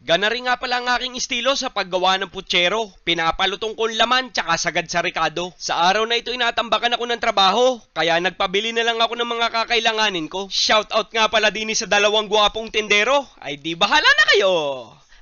Gana rin nga pala ang aking estilo sa paggawa ng putsero. Pinapalutong ko ang laman tsaka sagad sa rekado. Sa araw na ito inatambakan ako ng trabaho, kaya nagpabili na lang ako ng mga kakailanganin ko. Shoutout nga pala din sa dalawang gwapong tindero. Ay di bahala na kayo!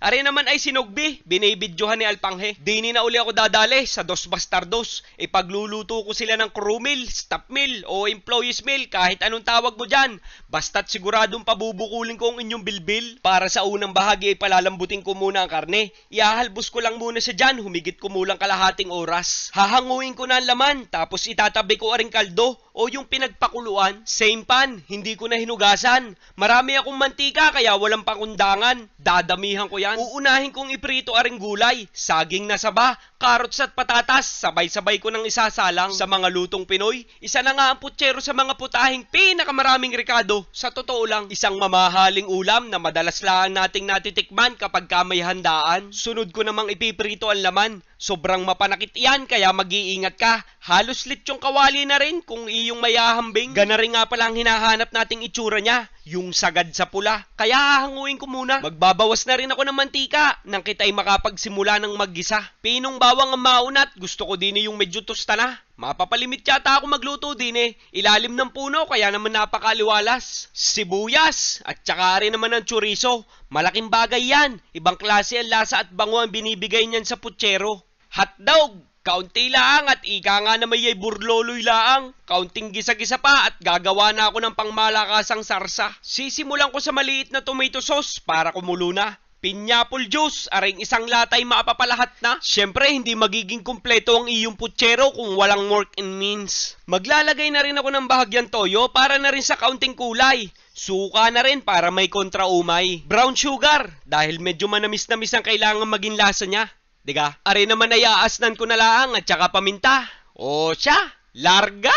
Are naman ay sinugbi, binibidyohan ni Alpanghe. Dini na uli ako dadali sa Dos Bastardos. Ipagluluto ko sila ng crew meal, staff meal o employees meal, kahit anong tawag mo dyan. Basta't siguradong pabubukulin ko ang inyong bilbil. Para sa unang bahagi ay palalambutin ko muna ang karne. Ihahalbos ko lang muna siya dyan, humigit kumulang kalahating oras. Hahanguin ko na ang laman, tapos itatabi ko aring kaldo o yung pinagpakuluan. Same pan, hindi ko na hinugasan. Marami akong mantika kaya walang pakundangan. Dadamihan ko yan. Uunahin kong iprito aring gulay, saging na saba, carrots at patatas, sabay-sabay ko nang isasalang. Sa mga lutong Pinoy, isa na nga ang putsero sa mga putahing pinakamaraming rekado. Sa totoo lang, isang mamahaling ulam na madalas lang nating natitikman kapag may handaan. Sunod ko namang ipiprito ang laman. Sobrang mapanakit yan kaya mag-iingat ka. Halos litsyong kawali na rin kung iyong mayahambing. Gana rin nga pala ang hinahanap nating itsura niya, yung sagad sa pula. Kaya hahanguin ko muna. Magbabawas na rin ako ng mantika nang kita'y makapagsimula ng maggisa. Pinong bawang ang maunat, gusto ko din yung medyo tosta na. Mapapalimit yata ako magluto din Ilalim ng puno kaya naman napakaliwalas. Sibuyas at tsaka rin naman ang chorizo. Malaking bagay yan. Ibang klase ang lasa at bango ang binibigay niyan sa putsero. Hotdog, kaunti laang at ika nga na may burloloy laang. Kaunting gisa-gisa pa at gagawa na ako ng pangmalakasang sarsa. Sisimulan ko sa maliit na tomato sauce para kumulo na. Pineapple juice, aring isang latay maapapalahat na. Siyempre, hindi magiging kumpleto ang iyong putsero kung walang pork and mince. Maglalagay na rin ako ng bahagyang toyo para na rin sa kaunting kulay. Suka na rin para may kontraumay. Brown sugar, dahil medyo manamis-namis ang kailangan maging lasa niya. Diga? Are naman ay aasnan ko na lang at saka paminta. O siya, larga!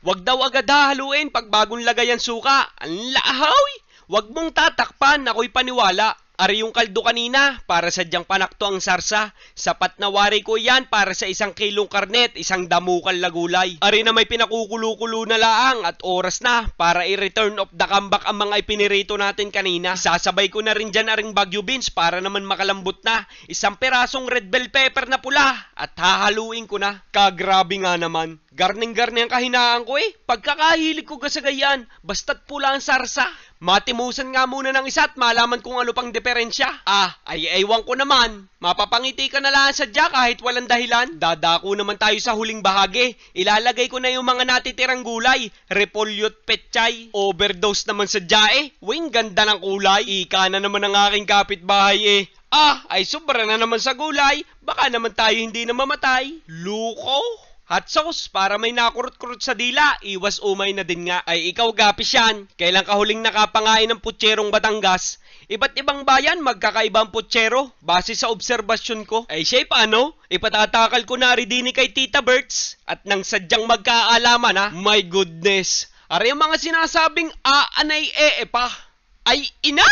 Wag daw agad haluin pag bagong lagay ang suka. Ang lahaw! Wag mong tatakpan, ako'y paniwala. Ari yung kaldo kanina, para sadyang panakto ang sarsa. Sapat na wari ko yan para sa 1 kilong karnet, 1 damukal na gulay. Ari na may pinakukulo-kulo na laang at oras na para i-return of the comeback ang mga ipinirito natin kanina. Sasabay ko na rin dyan aring Baguio beans para naman makalambot na. 1 pirasong red bell pepper na pula at hahaluin ko na. Kagrabe nga naman. Garning-garning ang kahinaan ko Pagkakahilig ko gasagayan, basta't pula ang sarsa. Matimusan nga muna ng isa at malaman kung ano pang diferensya. Ay ewan ko naman. Mapapangiti ka na lang sadya kahit walang dahilan. Dadako naman tayo sa huling bahagi. Ilalagay ko na yung mga natitirang gulay. Repolyo at petchay. Overdose naman sadya Wing, ganda ng kulay. Ika na naman ang aking kapitbahay ay sobra na naman sa gulay. Baka naman tayo hindi na mamatay. Luko. Hot sauce para may nakurot-kurot sa dila, iwas umay na din nga. Ay ikaw gapis yan, kailan ka huling nakapangain ng putserong Batangas? Iba't ibang bayan magkakaibang putsero, base sa obserbasyon ko. Ay siya paano? Ipatatakal ko na rin kay Tita Berts at nang sadyang magkaalaman My goodness, ari ang mga sinasabing aanay pa. Ay ina!